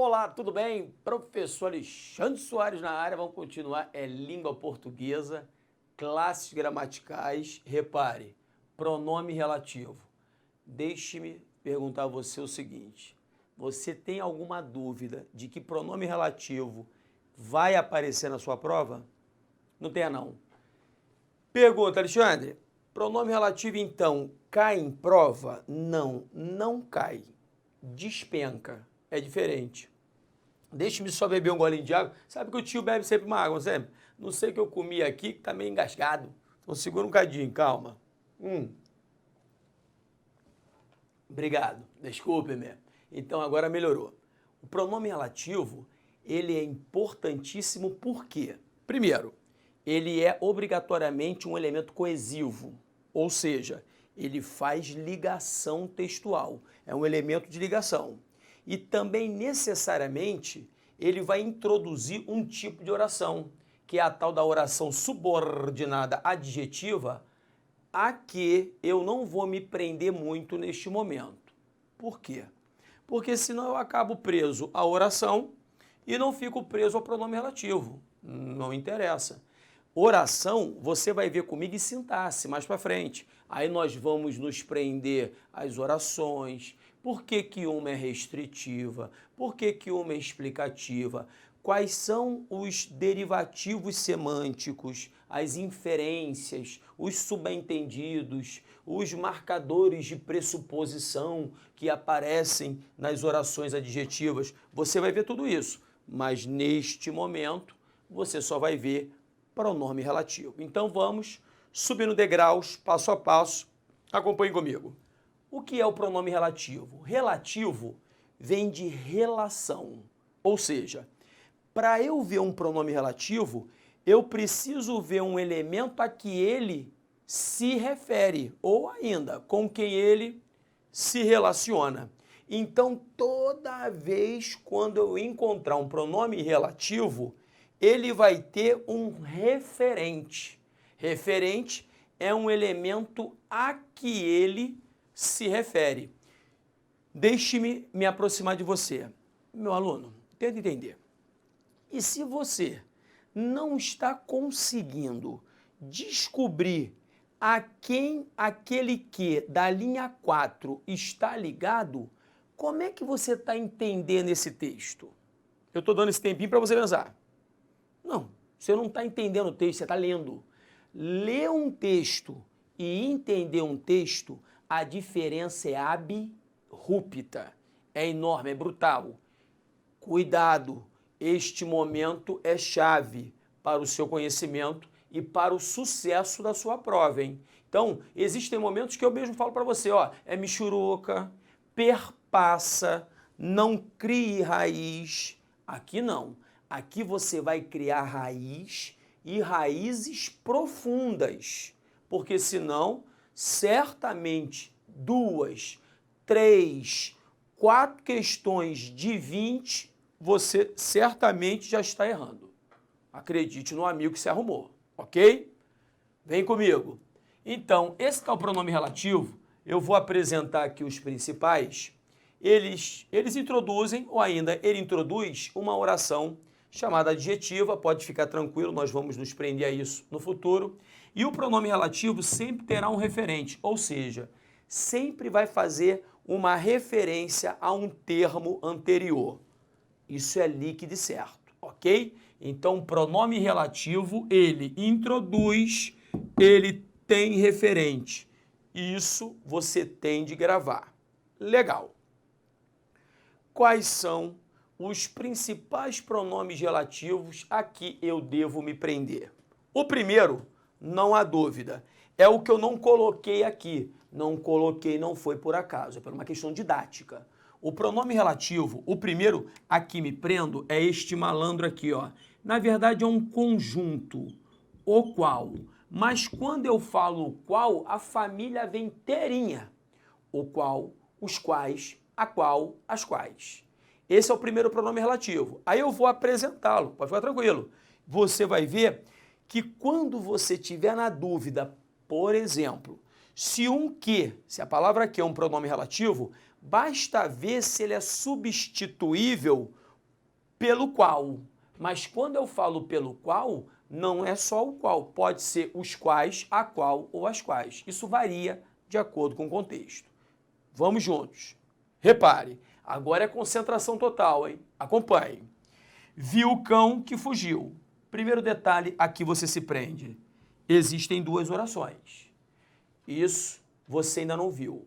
Olá, tudo bem? Professor Alexandre Soares na área, vamos continuar, língua portuguesa, classes gramaticais. Repare, pronome relativo. Deixe-me perguntar a você o seguinte, você tem alguma dúvida de que pronome relativo vai aparecer na sua prova? Não tenha não. Pergunta, Alexandre, pronome relativo então cai em prova? Não, não cai, despenca. É diferente. Deixe-me só beber um golinho de água. Sabe que o tio bebe sempre uma água, sempre? Não sei o que eu comi aqui, que tá meio engasgado. Então segura um cadinho, calma. Obrigado, desculpe-me. Então agora melhorou. O pronome relativo, ele é importantíssimo por quê? Primeiro, ele é obrigatoriamente um elemento coesivo, ou seja, ele faz ligação textual, é um elemento de ligação. E também necessariamente ele vai introduzir um tipo de oração, que é a tal da oração subordinada adjetiva, a que eu não vou me prender muito neste momento. Por quê? Porque senão eu acabo preso à oração e não fico preso ao pronome relativo. Não interessa. Oração, você vai ver comigo em sintaxe mais para frente. Aí nós vamos nos prender às orações. Por que que uma é restritiva? Por que que uma é explicativa? Quais são os derivativos semânticos, as inferências, os subentendidos, os marcadores de pressuposição que aparecem nas orações adjetivas? Você vai ver tudo isso, mas neste momento você só vai ver pronome relativo. Então vamos subindo degraus, passo a passo. Acompanhe comigo. O que é o pronome relativo? Relativo vem de relação, ou seja, para eu ver um pronome relativo, eu preciso ver um elemento a que ele se refere, ou ainda, com quem ele se relaciona. Então, toda vez quando eu encontrar um pronome relativo, ele vai ter um referente. Referente é um elemento a que ele se refere. Deixe-me me aproximar de você. Meu aluno, tenta entender. E se você não está conseguindo descobrir a quem aquele que da linha 4 está ligado, como é que você está entendendo esse texto? Eu estou dando esse tempinho para você pensar. Não, você não está entendendo o texto, você está lendo. Ler um texto e entender um texto, a diferença é abrupta, é enorme, é brutal. Cuidado, este momento é chave para o seu conhecimento e para o sucesso da sua prova, hein? Então, existem momentos que eu mesmo falo para você, ó, é michuruca, perpassa, não crie raiz. Aqui não. Aqui você vai criar raiz e raízes profundas, porque senão, certamente, 2, 3, 4 questões de 20, você certamente já está errando. Acredite no amigo que se arrumou, ok? Vem comigo. Então, esse tal pronome relativo, eu vou apresentar aqui os principais. Eles introduzem, ou ainda ele introduz uma oração chamada adjetiva, pode ficar tranquilo, nós vamos nos prender a isso no futuro. E o pronome relativo sempre terá um referente, ou seja, sempre vai fazer uma referência a um termo anterior. Isso é líquido e certo, ok? Então, pronome relativo, ele introduz, ele tem referente. Isso você tem de gravar. Legal. Quais são os principais pronomes relativos a que eu devo me prender? O primeiro, não há dúvida, é o que eu não coloquei aqui. Não coloquei, não foi por acaso, é por uma questão didática. O pronome relativo, o primeiro a que me prendo é este malandro aqui, ó. Na verdade é um conjunto, o qual. Mas quando eu falo o qual, a família vem inteirinha. O qual, os quais, a qual, as quais. Esse é o primeiro pronome relativo. Aí eu vou apresentá-lo, pode ficar tranquilo. Você vai ver que quando você tiver na dúvida, por exemplo, se um que, se a palavra que é um pronome relativo, basta ver se ele é substituível pelo qual. Mas quando eu falo pelo qual, não é só o qual, pode ser os quais, a qual ou as quais. Isso varia de acordo com o contexto. Vamos juntos. Repare, agora é concentração total, hein? Acompanhe. Viu o cão que fugiu. Primeiro detalhe, aqui você se prende. Existem duas orações. Isso você ainda não viu.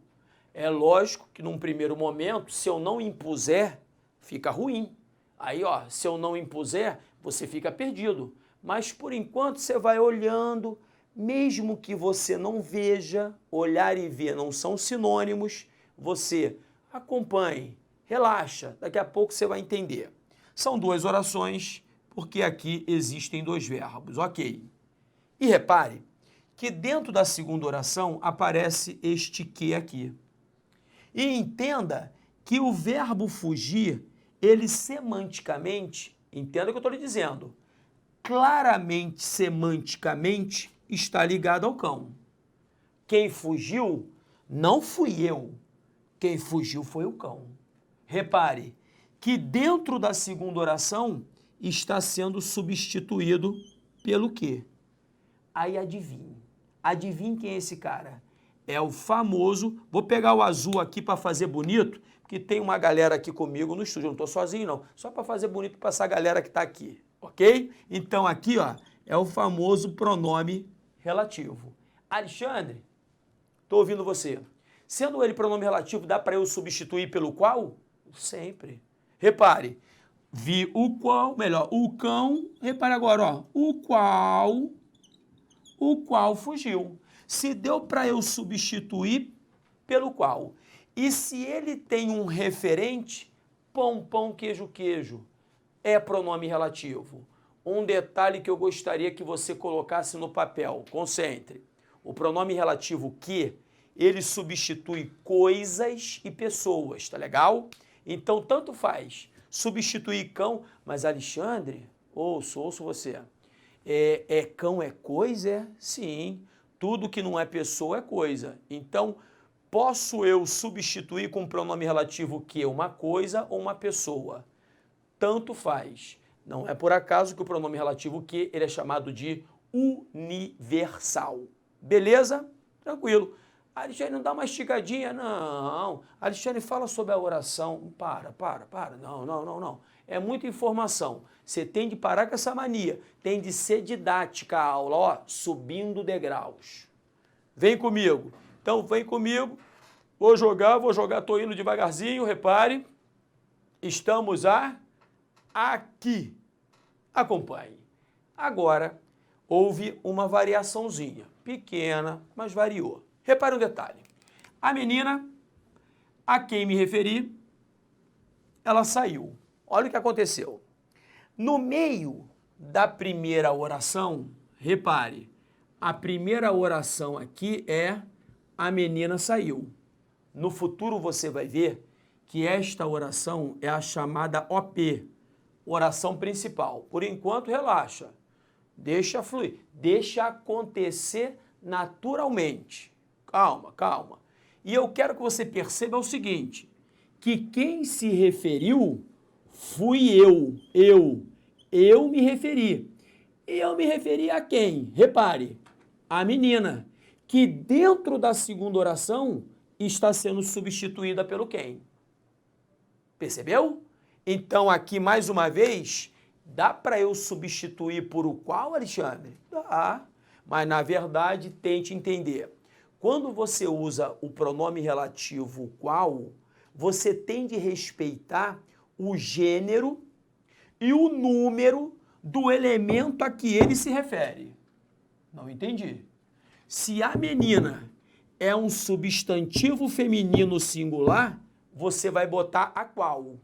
É lógico que num primeiro momento, se eu não impuser, fica ruim. Aí, ó, se eu não impuser, você fica perdido. Mas por enquanto você vai olhando, mesmo que você não veja, olhar e ver não são sinônimos, você acompanhe, relaxa, daqui a pouco você vai entender. São duas orações, porque aqui existem dois verbos, ok. E repare que dentro da segunda oração aparece este que aqui. E entenda que o verbo fugir, ele semanticamente, entenda o que eu estou lhe dizendo, claramente, semanticamente, está ligado ao cão. Quem fugiu não fui eu, quem fugiu foi o cão. Repare que dentro da segunda oração está sendo substituído pelo quê? Aí adivinhe. Adivinhe quem é esse cara? É o famoso, vou pegar o azul aqui para fazer bonito, que tem uma galera aqui comigo no estúdio, eu não estou sozinho não, só para fazer bonito para essa galera que está aqui, ok? Então aqui, ó, é o famoso pronome relativo. Alexandre, estou ouvindo você. Sendo ele pronome relativo, dá para eu substituir pelo qual? Sempre. Repare, vi o qual, melhor, o cão, repare agora, ó, o qual fugiu. Se deu para eu substituir pelo qual. E se ele tem um referente, pão, pão, queijo, queijo, é pronome relativo. Um detalhe que eu gostaria que você colocasse no papel, concentre. O pronome relativo que, ele substitui coisas e pessoas, tá legal? Então, tanto faz substituir cão, mas Alexandre, ouço você. Cão é coisa? É? Sim. Tudo que não é pessoa é coisa. Então, posso eu substituir com o pronome relativo que uma coisa ou uma pessoa? Tanto faz. Não é por acaso que o pronome relativo que ele é chamado de universal. Beleza? Tranquilo. Alexandre, não dá uma esticadinha? Não. Alexandre, fala sobre a oração. Para. Não. É muita informação. Você tem de parar com essa mania. Tem de ser didática a aula, ó, subindo degraus. Vem comigo. Então, vem comigo. Vou jogar, estou indo devagarzinho, repare. Estamos aqui. Acompanhe. Agora, houve uma variaçãozinha. Pequena, mas variou. Repare um detalhe. A menina a quem me referi, ela saiu. Olha o que aconteceu. No meio da primeira oração, repare, a primeira oração aqui é a menina saiu. No futuro você vai ver que esta oração é a chamada OP, oração principal. Por enquanto, relaxa. Deixa fluir, deixa acontecer naturalmente. Calma. E eu quero que você perceba o seguinte, que quem se referiu fui eu. Eu me referi. Eu me referi a quem? Repare, a menina, que dentro da segunda oração está sendo substituída pelo quem? Percebeu? Então, aqui, mais uma vez, dá para eu substituir por o qual, Alexandre? Dá, mas na verdade, tente entender. Quando você usa o pronome relativo qual, você tem de respeitar o gênero e o número do elemento a que ele se refere. Não entendi. Se a menina é um substantivo feminino singular, você vai botar a qual.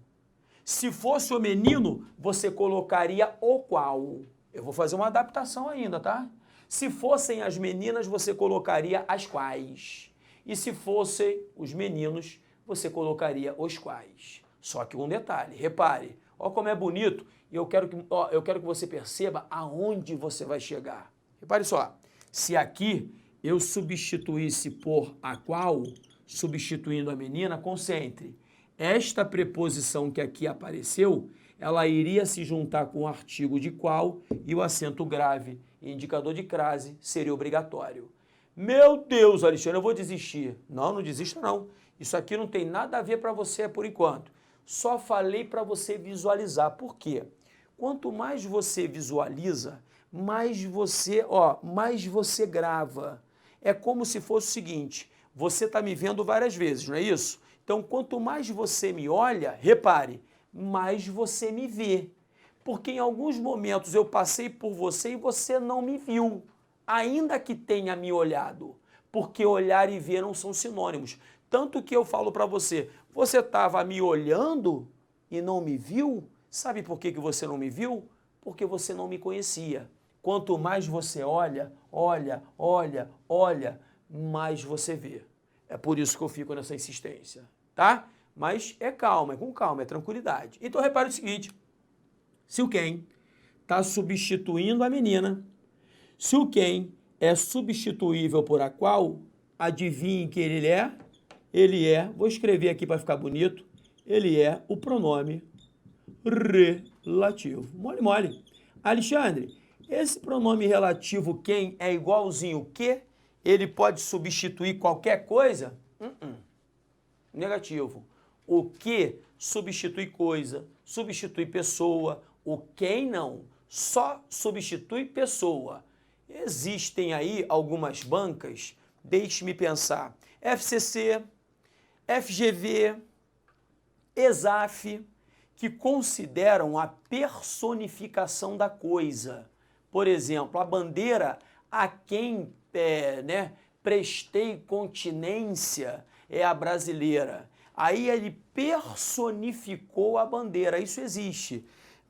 Se fosse o menino, você colocaria o qual. Eu vou fazer uma adaptação ainda, tá? Se fossem as meninas, você colocaria as quais. E se fossem os meninos, você colocaria os quais. Só que um detalhe, repare, olha como é bonito, e eu quero que você perceba aonde você vai chegar. Repare só, se aqui eu substituísse por a qual, substituindo a menina, concentre. Esta preposição que aqui apareceu, ela iria se juntar com o artigo de qual e o acento grave, indicador de crase, seria obrigatório. Meu Deus, Alexandre, eu vou desistir. Não, não desista não. Isso aqui não tem nada a ver para você por enquanto. Só falei para você visualizar. Por quê? Quanto mais você visualiza, mais você grava. É como se fosse o seguinte, você está me vendo várias vezes, não é isso? Então, quanto mais você me olha, repare, mais você me vê. Porque em alguns momentos eu passei por você e você não me viu, ainda que tenha me olhado. Porque olhar e ver não são sinônimos. Tanto que eu falo para você, você estava me olhando e não me viu? Sabe por que você não me viu? Porque você não me conhecia. Quanto mais você olha, mais você vê. É por isso que eu fico nessa insistência, tá? Mas é calma, é com calma, é tranquilidade. Então repare o seguinte, se o quem está substituindo a menina, se o quem é substituível por a qual, adivinhe que ele é, vou escrever aqui para ficar bonito, ele é o pronome relativo. Mole, mole. Alexandre, esse pronome relativo quem é igualzinho o que? Ele pode substituir qualquer coisa? Negativo. O que substitui coisa, substitui pessoa, o quem não, só substitui pessoa. Existem aí algumas bancas, deixe-me pensar, FCC, FGV, ESAF, que consideram a personificação da coisa. Por exemplo, a bandeira a quem prestei continência é a brasileira. Aí ele personificou a bandeira, isso existe.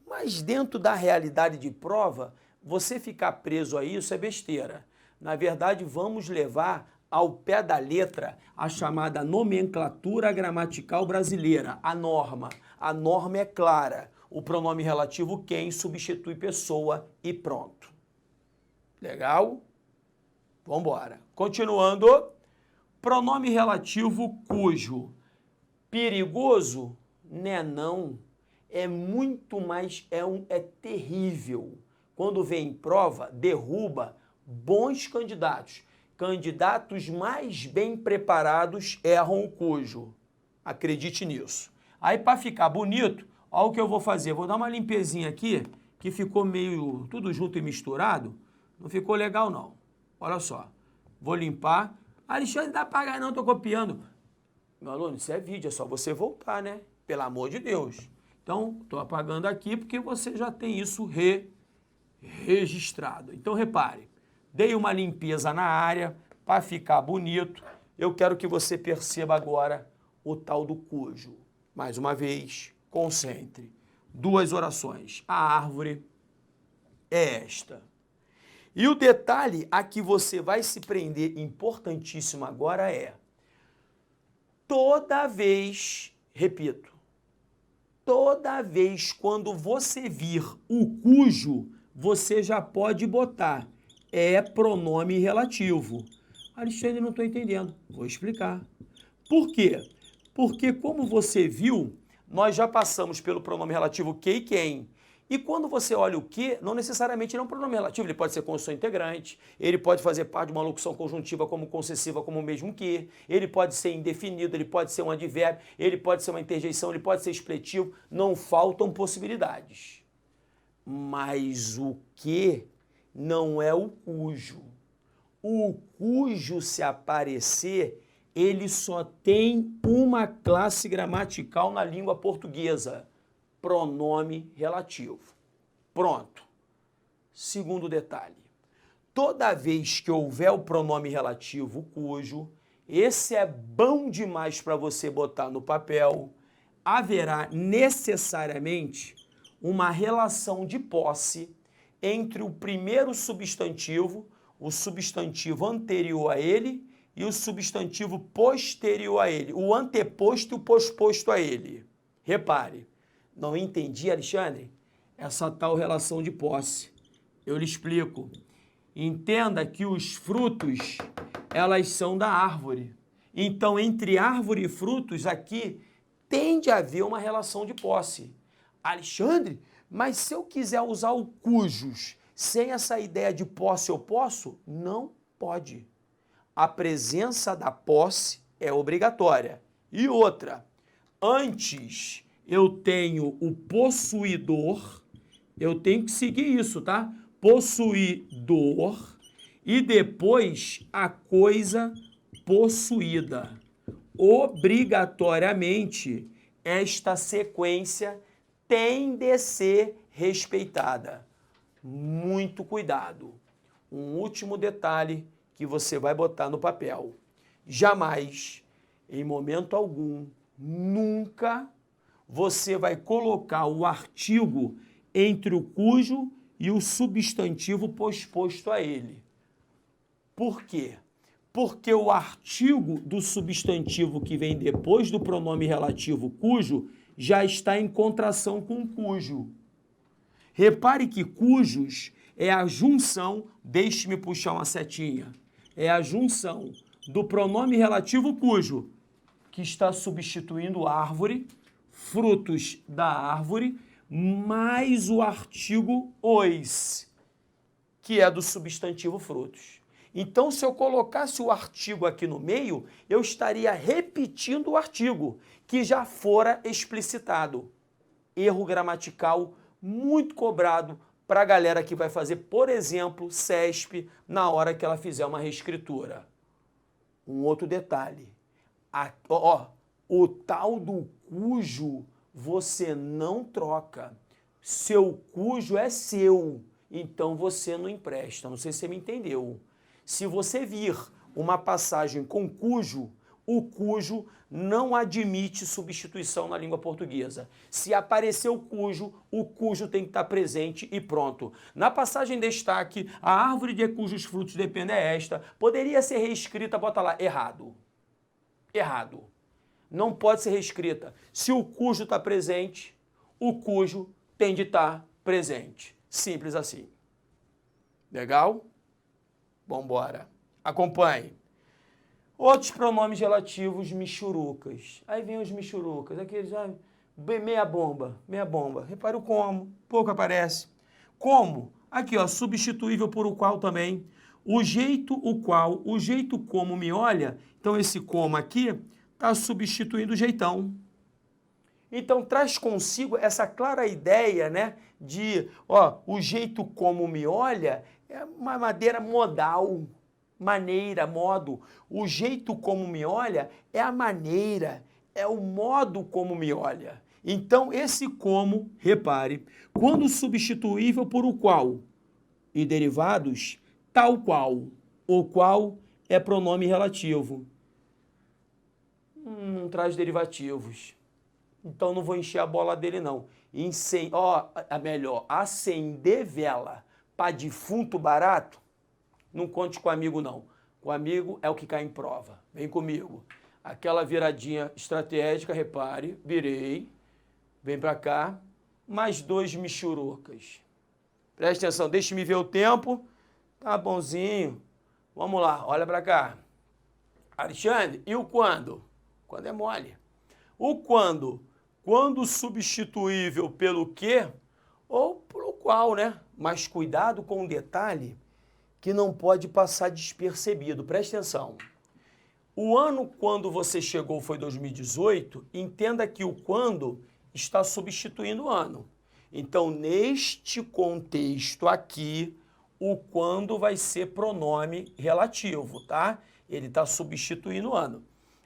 Mas dentro da realidade de prova, você ficar preso a isso é besteira. Na verdade, vamos levar ao pé da letra a chamada nomenclatura gramatical brasileira, a norma. A norma é clara. O pronome relativo quem substitui pessoa e pronto. Legal? Vamos embora. Continuando. Pronome relativo cujo. Perigoso? Né, não. É muito mais, é terrível. Quando vem em prova, derruba bons candidatos. Candidatos mais bem preparados erram o cujo. Acredite nisso. Aí, para ficar bonito, olha o que eu vou fazer. Vou dar uma limpezinha aqui, que ficou meio tudo junto e misturado. Não ficou legal, não. Olha só. Vou limpar. Alexandre, dá para pagar não, estou copiando. Meu aluno, isso é vídeo, é só você voltar, né? Pelo amor de Deus. Então, estou apagando aqui porque você já tem isso registrado. Então, repare. Dei uma limpeza na área para ficar bonito. Eu quero que você perceba agora o tal do cujo. Mais uma vez, concentre. Duas orações. A árvore é esta. E o detalhe a que você vai se prender, importantíssimo agora é, toda vez, repito, toda vez quando você vir o cujo, você já pode botar é pronome relativo. Alexandre, não estou entendendo. Vou explicar. Por quê? Porque, como você viu, nós já passamos pelo pronome relativo que e quem. E quando você olha o que, não necessariamente ele é um pronome relativo. Ele pode ser conjunção integrante, ele pode fazer parte de uma locução conjuntiva como concessiva, como o mesmo que, ele pode ser indefinido, ele pode ser um advérbio, ele pode ser uma interjeição, ele pode ser expletivo. Não faltam possibilidades. Mas o que não é o cujo. O cujo, se aparecer, ele só tem uma classe gramatical na língua portuguesa, pronome relativo. Pronto. Segundo detalhe, toda vez que houver o pronome relativo cujo, esse é bom demais para você botar no papel, haverá necessariamente uma relação de posse entre o primeiro substantivo, o substantivo anterior a ele e o substantivo posterior a ele, o anteposto e o posposto a ele. Repare, não entendi, Alexandre? Essa tal relação de posse. Eu lhe explico. Entenda que os frutos, elas são da árvore. Então, entre árvore e frutos, aqui, tende a haver uma relação de posse. Alexandre, mas se eu quiser usar o cujos sem essa ideia de posse eu posso? Não pode. A presença da posse é obrigatória. E outra, antes eu tenho o possuidor, eu tenho que seguir isso, tá? Possuidor e depois a coisa possuída. Obrigatoriamente, esta sequência tem de ser respeitada. Muito cuidado. Um último detalhe que você vai botar no papel. Jamais, em momento algum, nunca, você vai colocar o artigo entre o cujo e o substantivo posposto a ele. Por quê? Porque o artigo do substantivo que vem depois do pronome relativo cujo já está em contração com cujo. Repare que cujos é a junção, deixe-me puxar uma setinha, é a junção do pronome relativo cujo, que está substituindo árvore, frutos da árvore, mais o artigo os, que é do substantivo frutos. Então, se eu colocasse o artigo aqui no meio, eu estaria repetindo o artigo, que já fora explicitado. Erro gramatical muito cobrado para a galera que vai fazer, por exemplo, CESP, na hora que ela fizer uma reescritura. Um outro detalhe. O tal do cujo você não troca. Seu cujo é seu, então você não empresta. Não sei se você me entendeu. Se você vir uma passagem com cujo, o cujo não admite substituição na língua portuguesa. Se aparecer o cujo tem que estar presente e pronto. Na passagem destaque, a árvore de cujos frutos dependem é esta. Poderia ser reescrita, bota lá, errado. Errado. Não pode ser reescrita. Se o cujo está presente, o cujo tem de estar presente. Simples assim. Legal? Vambora. Acompanhe. Outros pronomes relativos, michurucas. Aí vem os michurucas, aqueles meia bomba. Repare o como, pouco aparece. Como? Aqui, ó, substituível por o qual também. O jeito como me olha, então esse como aqui está substituindo o jeitão. Então traz consigo essa clara ideia, né, de, o jeito como me olha é uma maneira modal, modo. O jeito como me olha é a maneira, é o modo como me olha. Então, esse como, repare, quando substituível por o qual e derivados, tal qual. O qual é pronome relativo. Não traz derivativos. Então, não vou encher a bola dele, não. Acender vela para defunto barato, não conte com amigo, não. O amigo é o que cai em prova. Vem comigo. Aquela viradinha estratégica, repare, virei, vem para cá, mais 2 michurucas. Preste atenção, deixe-me ver o tempo. Tá bonzinho. Vamos lá, olha para cá. Alexandre, e o quando? Quando é mole. O quando? Quando substituível pelo quê ou pelo qual, né? Mas cuidado com um detalhe que não pode passar despercebido. Preste atenção. O ano quando você chegou foi 2018, entenda que o quando está substituindo o ano. Então, neste contexto aqui, o quando vai ser pronome relativo, tá? Ele está substituindo o ano.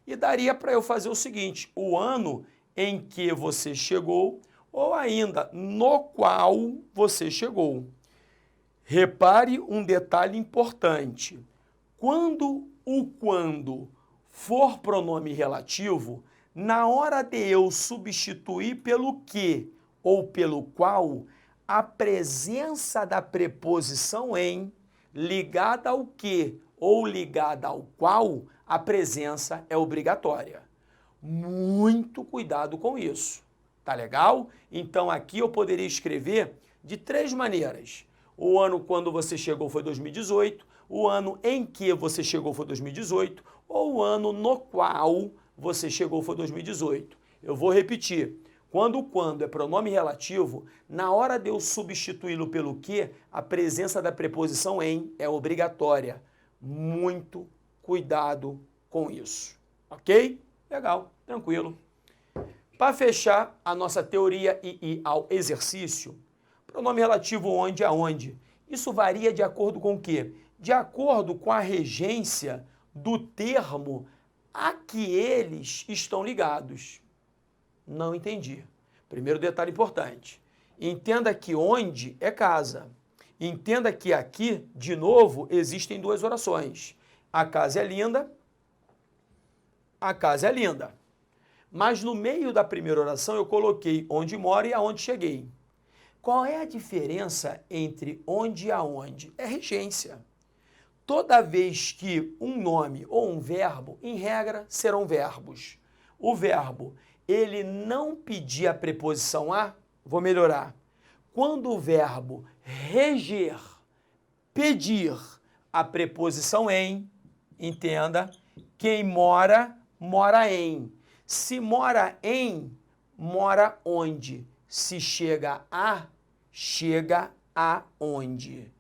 E daria para eu fazer o seguinte, o ano em que você chegou ou ainda no qual você chegou. Repare um detalhe importante. Quando o quando for pronome relativo, na hora de eu substituir pelo que ou pelo qual, a presença da preposição em ligada ao que ou ligada ao qual, a presença é obrigatória. Muito cuidado com isso. Tá legal? Então aqui eu poderia escrever de 3 maneiras. O ano quando você chegou foi 2018, o ano em que você chegou foi 2018, ou o ano no qual você chegou foi 2018. Eu vou repetir. Quando é pronome relativo, na hora de eu substituí-lo pelo que, a presença da preposição em é obrigatória. Muito cuidado com isso. Ok? Legal, tranquilo. Para fechar a nossa teoria e ir ao exercício, pronome relativo onde, aonde. Isso varia de acordo com o quê? De acordo com a regência do termo a que eles estão ligados. Não entendi. Primeiro detalhe importante. Entenda que onde é casa. Entenda que aqui, de novo, existem duas orações. A casa é linda. A casa é linda. Mas no meio da primeira oração eu coloquei onde moro e aonde cheguei. Qual é a diferença entre onde e aonde? É regência. Toda vez que um nome ou um verbo, em regra, serão verbos. O verbo, ele não pedir a preposição a, vou melhorar. Quando o verbo reger, pedir a preposição em, entenda, quem mora, mora em. Se mora em, mora onde? Se chega aonde?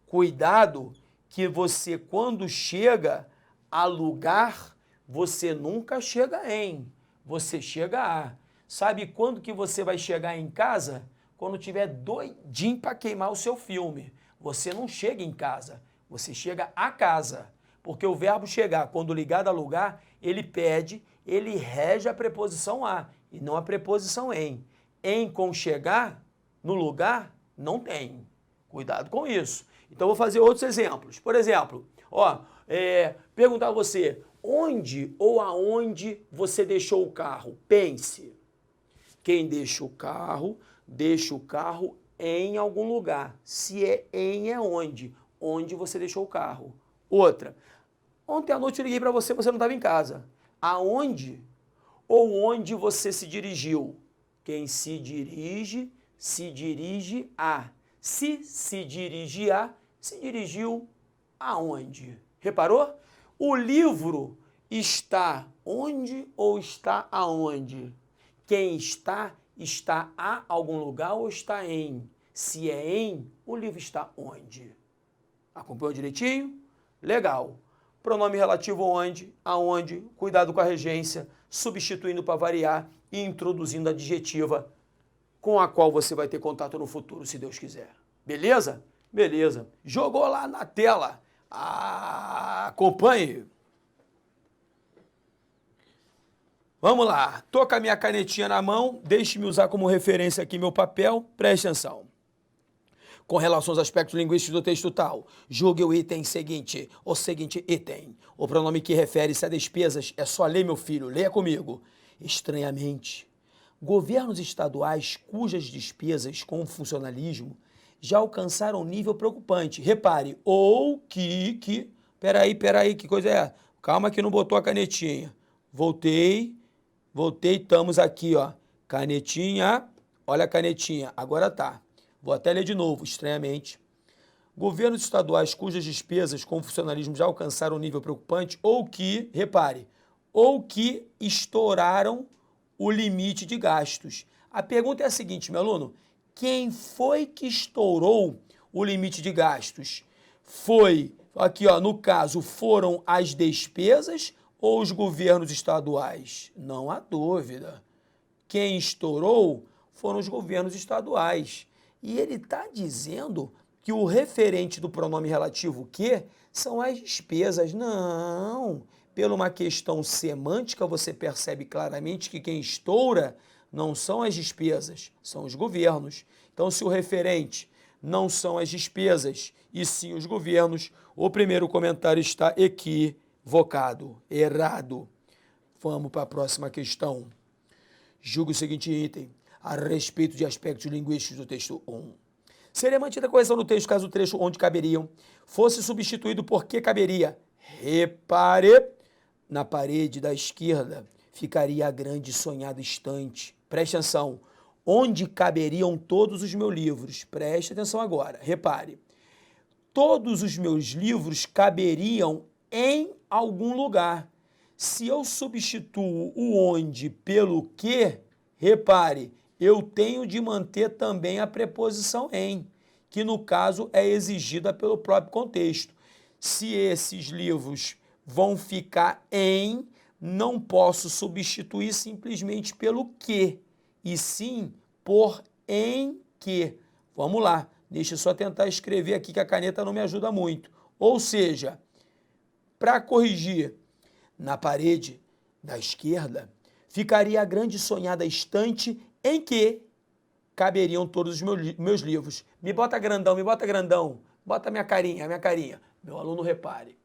Cuidado que você, quando chega a lugar, você nunca chega em, você chega a. Sabe quando que você vai chegar em casa? Quando tiver doidinho para queimar o seu filme. Você não chega em casa, você chega a casa. Porque o verbo chegar, quando ligado a lugar, ele pede, ele rege a preposição a e não a preposição em. Em com chegar, no lugar, não tem. Cuidado com isso. Então, vou fazer outros exemplos. Por exemplo, perguntar a você, onde ou aonde você deixou o carro? Pense. Quem deixa o carro em algum lugar. Se é em, é onde? Onde você deixou o carro. Outra. Ontem à noite eu liguei para você, você não estava em casa. Aonde ou onde você se dirigiu? Quem se dirige a. Se dirige a, se dirigiu aonde? Reparou? O livro está onde ou está aonde? Quem está a algum lugar ou está em? Se é em, o livro está onde? Acompanhou direitinho? Legal. Pronome relativo onde, aonde, cuidado com a regência, substituindo para variar e introduzindo a adjetiva com a qual você vai ter contato no futuro, se Deus quiser. Beleza? Beleza. Jogou lá na tela. Acompanhe. Vamos lá. Tô com a minha canetinha na mão. Deixe-me usar como referência aqui meu papel. Preste atenção. Com relação aos aspectos linguísticos do texto tal, julgue o item seguinte, o seguinte item. O pronome que refere-se a despesas é só ler, meu filho. Leia comigo. Estranhamente, governos estaduais cujas despesas com funcionalismo já alcançaram um nível preocupante. Repare, ou que... Peraí, que coisa é? Calma que não botou a canetinha. Voltei, estamos aqui, ó. Canetinha, olha a canetinha, agora tá. Vou até ler de novo, estranhamente. Governos estaduais cujas despesas com funcionalismo já alcançaram um nível preocupante ou que, repare, ou que estouraram o limite de gastos. A pergunta é a seguinte, meu aluno, quem foi que estourou o limite de gastos? Foi, aqui ó, no caso, foram as despesas ou os governos estaduais? Não há dúvida. Quem estourou foram os governos estaduais. E ele está dizendo que o referente do pronome relativo que são as despesas. Não, por uma questão semântica, você percebe claramente que quem estoura não são as despesas, são os governos. Então, se o referente não são as despesas e sim os governos, o primeiro comentário está equivocado, errado. Vamos para a próxima questão. Julgue o seguinte item. A respeito de aspectos linguísticos do texto 1. Seria mantida a correção do texto caso o trecho onde caberiam fosse substituído por que caberia. Repare, na parede da esquerda ficaria a grande e sonhada estante. Preste atenção. Onde caberiam todos os meus livros. Preste atenção agora. Repare. Todos os meus livros caberiam em algum lugar. Se eu substituo o onde pelo que, repare, eu tenho de manter também a preposição em, que no caso é exigida pelo próprio contexto. Se esses livros vão ficar em, não posso substituir simplesmente pelo que, e sim por em que. Vamos lá, deixa eu só tentar escrever aqui que a caneta não me ajuda muito. Ou seja, para corrigir, na parede da esquerda ficaria a grande sonhada estante em que caberiam todos os meus livros. Me bota grandão, bota minha carinha, Meu aluno, repare,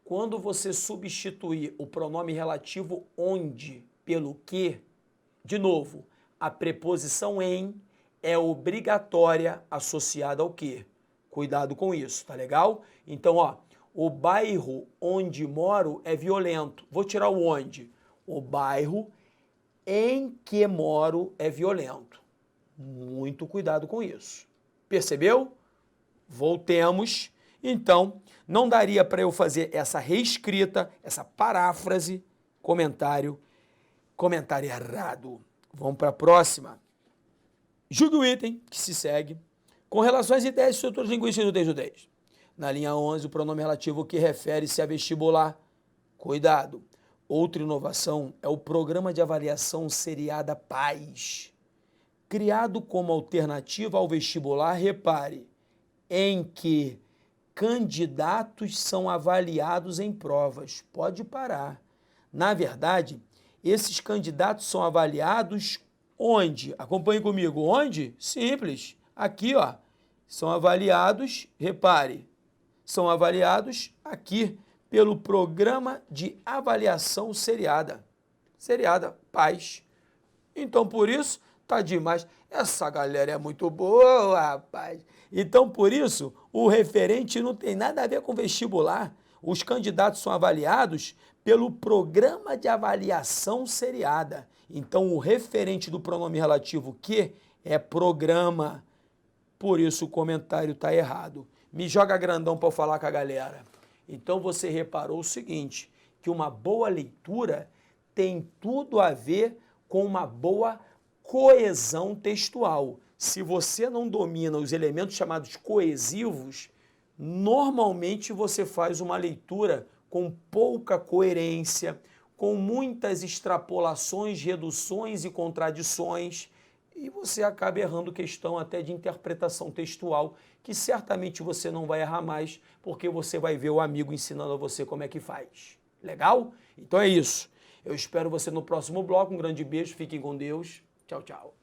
quando você substituir o pronome relativo onde pelo que, de novo, a preposição em é obrigatória associada ao que. Cuidado com isso, tá legal? Então, ó, o bairro onde moro é violento. Vou tirar o onde. O bairro em que moro é violento. Muito cuidado com isso. Percebeu? Voltemos. Então, não daria para eu fazer essa reescrita, essa paráfrase, comentário errado. Vamos para a próxima. Julgue o item que se segue. Com relação às ideias e estruturas linguísticas do texto 10. Na linha 11, o pronome relativo que refere-se a vestibular. Cuidado. Outra inovação é o programa de avaliação seriada PAS. Criado como alternativa ao vestibular, repare, em que candidatos são avaliados em provas. Pode parar. Na verdade, esses candidatos são avaliados onde? Acompanhe comigo. Onde? Simples. Aqui, ó. São avaliados, repare, são avaliados aqui pelo programa de avaliação seriada. Seriada, PAS. Então, por isso, tá demais. Essa galera é muito boa, rapaz. Então, por isso, o referente não tem nada a ver com vestibular. Os candidatos são avaliados pelo programa de avaliação seriada. Então, o referente do pronome relativo que é programa. Por isso, o comentário está errado. Me joga grandão para eu falar com a galera. Então, você reparou o seguinte, que uma boa leitura tem tudo a ver com uma boa coesão textual. Se você não domina os elementos chamados coesivos, normalmente você faz uma leitura com pouca coerência, com muitas extrapolações, reduções e contradições, e você acaba errando questão até de interpretação textual, que certamente você não vai errar mais, porque você vai ver o amigo ensinando a você como é que faz. Legal? Então é isso. Eu espero você no próximo bloco. Um grande beijo, fiquem com Deus. Tchau, tchau.